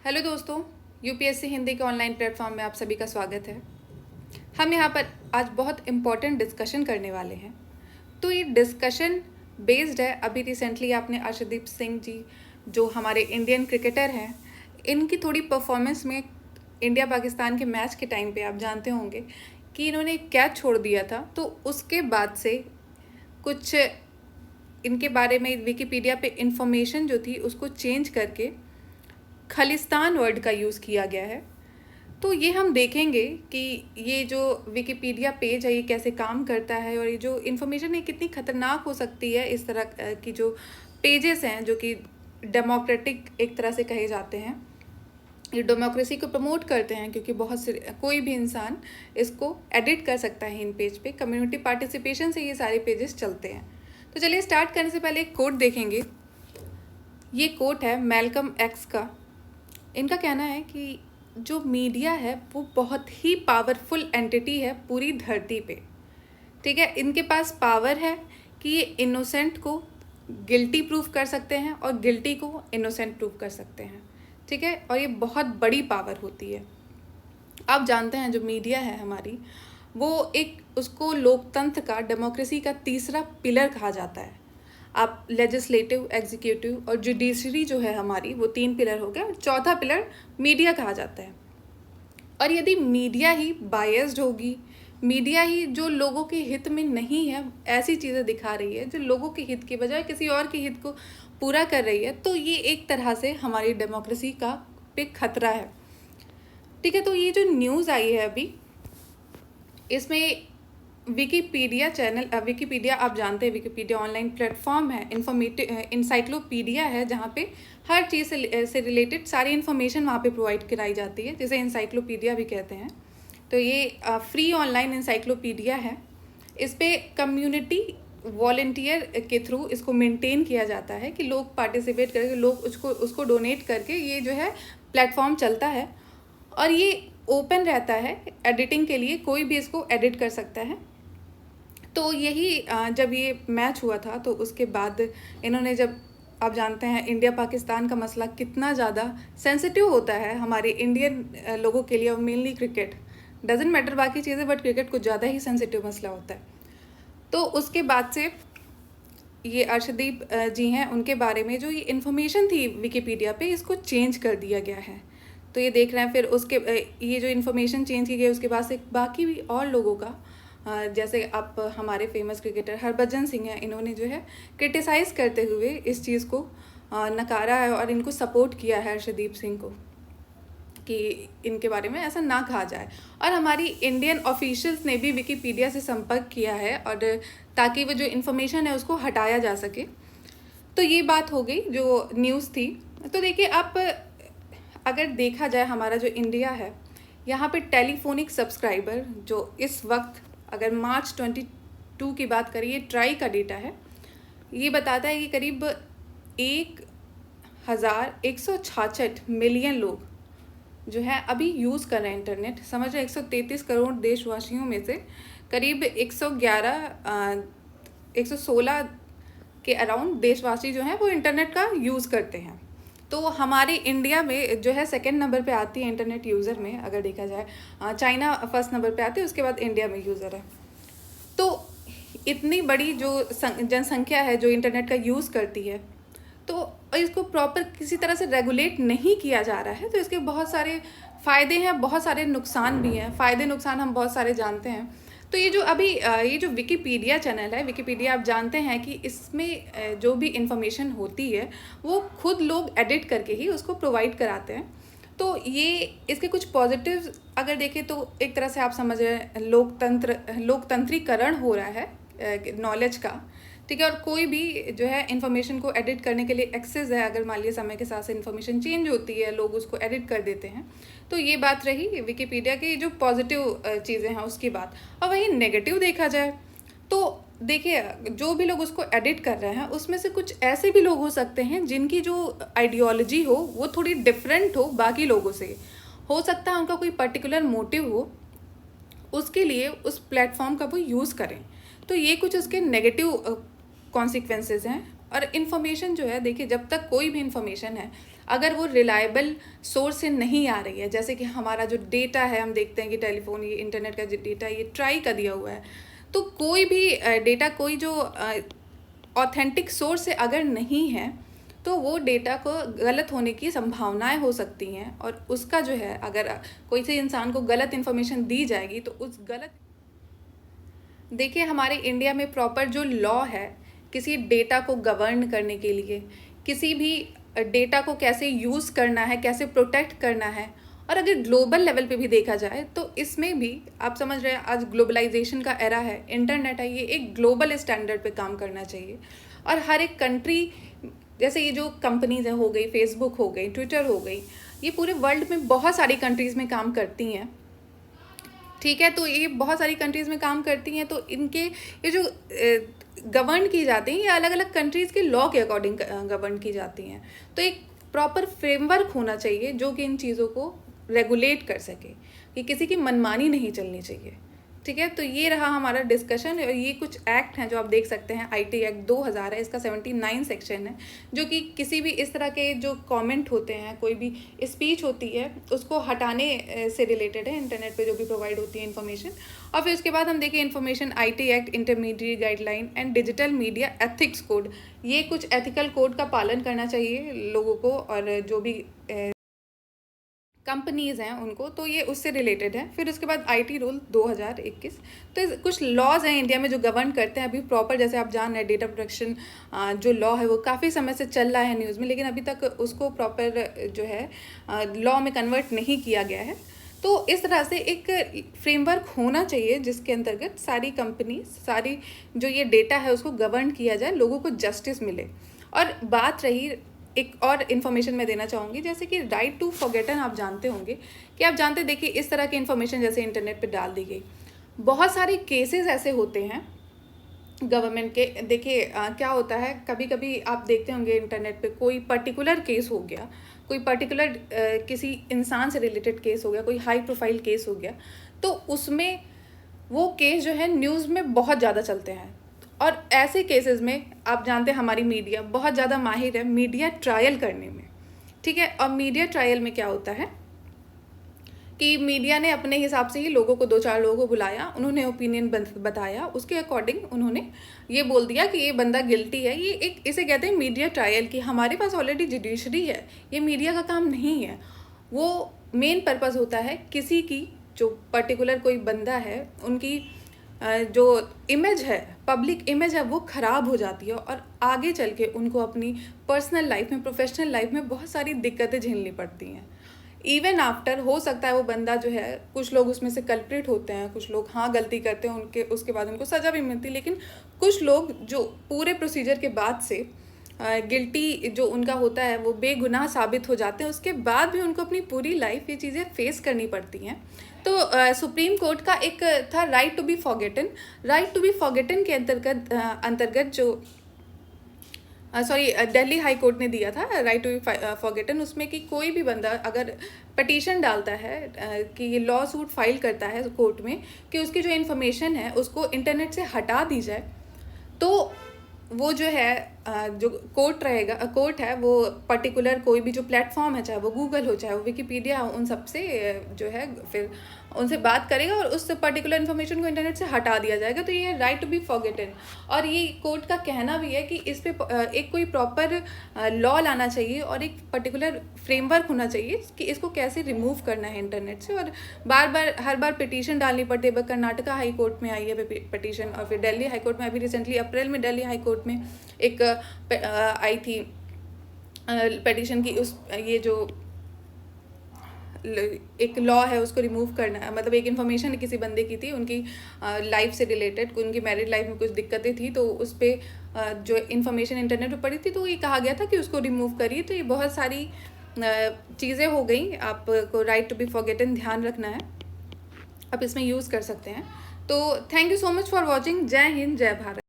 Hello दोस्तों, UPSC Hindi के online platform में आप सभी का स्वागत है। हम यहाँ पर आज बहुत इम्पॉर्टेंट डिस्कशन करने वाले हैं। तो ये डिस्कशन बेस्ड है, अभी रिसेंटली आपने अर्शदीप सिंह जी जो हमारे इंडियन क्रिकेटर हैं, इनकी थोड़ी परफॉर्मेंस में इंडिया पाकिस्तान के मैच के टाइम पे आप जानते होंगे कि इन्होंने एक कैच छोड़ दिया था। तो उसके बाद से कुछ इनके बारे में विकिपीडिया पे इंफॉर्मेशन जो थी उसको चेंज करके खालिस्तान वर्ड का यूज़ किया गया है। तो ये हम देखेंगे कि ये जो विकिपीडिया पेज है ये कैसे काम करता है और ये जो इन्फॉर्मेशन है कितनी ख़तरनाक हो सकती है। इस तरह की जो पेजेस हैं जो कि डेमोक्रेटिक एक तरह से कहे जाते हैं, ये डेमोक्रेसी को प्रमोट करते हैं क्योंकि बहुत से कोई भी इंसान इसको एडिट कर सकता है इन पेज पे। कम्युनिटी पार्टिसिपेशन से ये सारे पेजेस चलते हैं। तो चलिए स्टार्ट करने से पहले एक कोट देखेंगे। ये कोट है मैल्कम एक्स का। इनका कहना है कि जो मीडिया है वो बहुत ही पावरफुल एंटिटी है पूरी धरती पे। ठीक है, इनके पास पावर है कि ये इनोसेंट को गिल्टी प्रूफ कर सकते हैं और गिल्टी को इनोसेंट प्रूफ कर सकते हैं। ठीक है, और ये बहुत बड़ी पावर होती है। आप जानते हैं जो मीडिया है हमारी, वो एक उसको लोकतंत्र का, डेमोक्रेसी का तीसरा पिलर कहा जाता है। आप लेजिस्लेटिव, एग्जीक्यूटिव और जुडिशरी जो है हमारी, वो 3 पिलर हो गए और चौथा पिलर मीडिया कहा जाता है। और यदि मीडिया ही बायस्ड होगी, मीडिया ही जो लोगों के हित में नहीं है ऐसी चीज़ें दिखा रही है जो लोगों के हित के बजाय किसी और के हित को पूरा कर रही है, तो ये एक तरह से हमारी डेमोक्रेसी का पे खतरा है। ठीक है, तो ये जो न्यूज़ आई है अभी, इसमें विकिपीडिया चैनल, विकिपीडिया आप जानते हैं, विकिपीडिया ऑनलाइन प्लेटफॉर्म है, इंसाइक्लोपीडिया है जहाँ पे हर चीज़ से रिलेटेड सारी इन्फॉर्मेशन वहाँ पे प्रोवाइड कराई जाती है, जिसे इंसाइक्लोपीडिया भी कहते हैं। तो ये फ्री ऑनलाइन इंसाइक्लोपीडिया है। इस पे कम्युनिटी वॉलंटियर के थ्रू इसको मेंटेन किया जाता है कि लोग पार्टिसिपेट करके, लोग उसको डोनेट करके ये जो है प्लेटफॉर्म चलता है और ये ओपन रहता है एडिटिंग के लिए, कोई भी इसको एडिट कर सकता है। तो यही जब ये मैच हुआ था तो उसके बाद इन्होंने, जब आप जानते हैं इंडिया पाकिस्तान का मसला कितना ज़्यादा सेंसिटिव होता है हमारे इंडियन लोगों के लिए, और मेनली क्रिकेट, डजेंट मैटर बाकी चीज़ें, बट क्रिकेट कुछ ज़्यादा ही सेंसिटिव मसला होता है। तो उसके बाद से ये अर्शदीप जी हैं, उनके बारे में जो ये इन्फॉर्मेशन थी विकिपीडिया पे, इसको चेंज कर दिया गया है। तो ये देख रहे हैं, फिर उसके ये जो इन्फॉर्मेशन चेंज की गई उसके बाद से बाकी भी और लोगों का, जैसे आप हमारे फेमस क्रिकेटर हरभजन सिंह हैं, इन्होंने जो है क्रिटिसाइज़ करते हुए इस चीज़ को नकारा है और इनको सपोर्ट किया है अर्शदीप सिंह को कि इनके बारे में ऐसा ना कहा जाए। और हमारी इंडियन ऑफिशियल्स ने भी विकिपीडिया से संपर्क किया है और ताकि वो जो इन्फॉर्मेशन है उसको हटाया जा सके। तो ये बात हो गई जो न्यूज़ थी। तो देखिए, आप अगर देखा जाए हमारा जो इंडिया है, यहाँ पे टेलीफोनिक सब्सक्राइबर जो इस वक्त, अगर मार्च 22 की बात करें, ये ट्राई का डेटा है, ये बताता है कि करीब 1,166 मिलियन लोग जो है अभी यूज़ कर रहे हैं इंटरनेट। समझ रहे 133 करोड़ देशवासियों में से करीब 116 के अराउंड देशवासी जो हैं वो इंटरनेट का यूज़ करते हैं। तो हमारे इंडिया में जो है सेकंड नंबर पे आती है इंटरनेट यूज़र में, अगर देखा जाए चाइना फर्स्ट नंबर पे आती है, उसके बाद इंडिया में यूज़र है। तो इतनी बड़ी जो जनसंख्या है जो इंटरनेट का यूज़ करती है, तो इसको प्रॉपर किसी तरह से रेगुलेट नहीं किया जा रहा है। तो इसके बहुत सारे फ़ायदे हैं, बहुत सारे नुकसान भी हैं। फ़ायदे नुकसान हम बहुत सारे जानते हैं। तो ये जो अभी ये जो विकिपीडिया चैनल है, विकिपीडिया आप जानते हैं कि इसमें जो भी इंफॉर्मेशन होती है वो खुद लोग एडिट करके ही उसको प्रोवाइड कराते हैं। तो ये इसके कुछ पॉजिटिव अगर देखें तो एक तरह से आप समझ रहे हैं लोकतंत्रीकरण हो रहा है नॉलेज का। ठीक है, और कोई भी जो है इन्फॉर्मेशन को एडिट करने के लिए एक्सेस है। अगर मान लिया समय के साथ से इन्फॉर्मेशन चेंज होती है, लोग उसको एडिट कर देते हैं। तो ये बात रही विकिपीडिया की जो पॉजिटिव चीज़ें हैं उसकी बात। और वहीं नेगेटिव देखा जाए तो देखिए, जो भी लोग उसको एडिट कर रहे हैं उसमें से कुछ ऐसे भी लोग हो सकते हैं जिनकी जो आइडियोलॉजी हो वो थोड़ी डिफरेंट हो बाकी लोगों से। हो सकता है उनका कोई पर्टिकुलर मोटिव हो, उसके लिए उस प्लेटफॉर्म का वो यूज़ करें। तो ये कुछ उसके नेगेटिव कॉन्सिक्वेंसेस हैं। और इन्फॉर्मेशन जो है, देखिए जब तक कोई भी इन्फॉर्मेशन है अगर वो रिलायबल सोर्स से नहीं आ रही है, जैसे कि हमारा जो डेटा है, हम देखते हैं कि टेलीफोन, ये इंटरनेट का जो डेटा ये ट्राई का दिया हुआ है, तो कोई भी डेटा कोई जो ऑथेंटिक सोर्स से अगर नहीं है तो वो डेटा को गलत होने की संभावनाएं हो सकती हैं, और उसका जो है अगर कोई से इंसान को गलत इन्फॉर्मेशन दी जाएगी तो उस गलत, देखिए हमारे इंडिया में प्रॉपर जो लॉ है किसी डेटा को गवर्न करने के लिए, किसी भी डेटा को कैसे यूज़ करना है, कैसे प्रोटेक्ट करना है, और अगर ग्लोबल लेवल पे भी देखा जाए तो इसमें भी आप समझ रहे हैं आज ग्लोबलाइजेशन का एरा है, इंटरनेट है, ये एक ग्लोबल स्टैंडर्ड पे काम करना चाहिए। और हर एक कंट्री, जैसे ये जो कंपनीज हो गई, फेसबुक हो गई, ट्विटर हो गई, ये पूरे वर्ल्ड में बहुत सारी कंट्रीज़ में काम करती हैं, ठीक है। तो ये बहुत सारी कंट्रीज़ में काम करती हैं, तो इनके ये जो गवर्न की जाती हैं ये अलग अलग कंट्रीज़ के लॉ के अकॉर्डिंग गवर्न की जाती हैं। तो एक प्रॉपर फ्रेमवर्क होना चाहिए जो कि इन चीज़ों को रेगुलेट कर सके, कि किसी की मनमानी नहीं चलनी चाहिए, ठीक है। तो ये रहा हमारा डिस्कशन, और ये कुछ एक्ट हैं जो आप देख सकते हैं। IT एक्ट 2000 है, इसका 79 सेक्शन है, जो कि किसी भी इस तरह के जो कमेंट होते हैं, कोई भी स्पीच होती है, उसको हटाने से रिलेटेड है, इंटरनेट पे जो भी प्रोवाइड होती है इन्फॉर्मेशन। और फिर उसके बाद हम देखें information IT act, intermediate guideline and digital media ethics code. ये कुछ एथिकल कोड का पालन करना चाहिए लोगों को, और जो भी कंपनीज़ हैं उनको, तो ये उससे रिलेटेड है। फिर उसके बाद IT रूल 2021। तो कुछ लॉज हैं इंडिया में जो गवर्न करते हैं अभी प्रॉपर, जैसे आप जान रहे हैं डेटा प्रोटेक्शन जो लॉ है वो काफ़ी समय से चल रहा है न्यूज़ में, लेकिन अभी तक उसको प्रॉपर जो है लॉ में कन्वर्ट नहीं किया गया है। तो इस तरह से एक फ्रेमवर्क होना चाहिए जिसके अंतर्गत सारी कंपनी, सारी जो ये डेटा है उसको गवर्न किया जाए, लोगों को जस्टिस मिले। और बात रही, एक और इन्फॉर्मेशन मैं देना चाहूँगी, जैसे कि राइट टू फॉरगेटन आप जानते होंगे, कि आप जानते, देखिए इस तरह की इन्फॉर्मेशन जैसे इंटरनेट पे डाल दी गई, बहुत सारे केसेस ऐसे होते हैं गवर्नमेंट के। देखिए क्या होता है, कभी कभी आप देखते होंगे इंटरनेट पे कोई पर्टिकुलर केस हो गया, कोई पर्टिकुलर किसी इंसान से रिलेटेड केस हो गया, कोई हाई प्रोफाइल केस हो गया, तो उसमें वो केस जो है न्यूज़ में बहुत ज़्यादा चलते हैं। और ऐसे केसेस में आप जानते हैं हमारी मीडिया बहुत ज़्यादा माहिर है मीडिया ट्रायल करने में, ठीक है। और मीडिया ट्रायल में क्या होता है कि मीडिया ने अपने हिसाब से ही लोगों को, 2-4 लोगों को बुलाया, उन्होंने ओपिनियन बताया, उसके अकॉर्डिंग उन्होंने ये बोल दिया कि ये बंदा गिल्टी है। ये एक, इसे कहते हैं मीडिया ट्रायल, की हमारे पास ऑलरेडी जुडिशरी है, ये मीडिया का काम नहीं है। वो मेन पर्पज़ होता है किसी की जो पर्टिकुलर कोई बंदा है, उनकी जो इमेज है, पब्लिक इमेज है, वो ख़राब हो जाती है, और आगे चल के उनको अपनी पर्सनल लाइफ में, प्रोफेशनल लाइफ में बहुत सारी दिक्कतें झेलनी पड़ती हैं। इवन आफ्टर, हो सकता है वो बंदा जो है, कुछ लोग उसमें से कल्प्रिट होते हैं, कुछ लोग हाँ गलती करते हैं, उनके उसके बाद उनको सज़ा भी मिलती है, लेकिन कुछ लोग जो पूरे प्रोसीजर के बाद से गिल्टी जो उनका होता है वो बेगुनाह साबित हो जाते हैं, उसके बाद भी उनको अपनी पूरी लाइफ ये चीज़ें फेस करनी पड़ती हैं। तो सुप्रीम कोर्ट का एक था right to be forgotten. Right to be forgotten के अंतर्गत जो दिल्ली हाई कोर्ट ने दिया था राइट टू बी फॉरगेटन, उसमें कि कोई भी बंदा अगर पटिशन डालता है कि ये लॉ सूट फाइल करता है कोर्ट में कि उसकी जो इन्फॉर्मेशन है उसको इंटरनेट से हटा दी जाए, तो वो जो है जो कोर्ट है वो पर्टिकुलर कोई भी जो प्लेटफॉर्म है, चाहे वो गूगल हो, चाहे वो विकिपीडिया हो, उन सब से जो है फिर उनसे बात करेगा और उस पर्टिकुलर इन्फॉर्मेशन को इंटरनेट से हटा दिया जाएगा। तो ये राइट टू बी फॉरगेटन, और ये कोर्ट का कहना भी है कि इस पे एक कोई प्रॉपर लॉ लाना चाहिए और एक पर्टिकुलर फ्रेमवर्क होना चाहिए कि इसको कैसे रिमूव करना है इंटरनेट से। और हर बार पिटीशन डालनी पड़ती है। कर्नाटका हाई कोर्ट में आई है पिटीशन, और फिर दिल्ली हाई कोर्ट में अभी रिसेंटली अप्रैल में दिल्ली हाई कोर्ट में एक आई थी पिटीशन की, उस ये जो एक लॉ है उसको रिमूव करना है, मतलब एक इन्फॉर्मेशन किसी बंदे की थी, उनकी लाइफ से रिलेटेड, उनकी मैरिड लाइफ में कुछ दिक्कतें थी, तो उस पर जो इन्फॉर्मेशन इंटरनेट पर पड़ी थी तो ये कहा गया था कि उसको रिमूव करिए। तो ये बहुत सारी चीज़ें हो गई। आपको राइट टू बी फॉरगेटन ध्यान रखना है, आप इसमें यूज़ कर सकते हैं। तो thank you so much for watching. जय हिंद, जय भारत।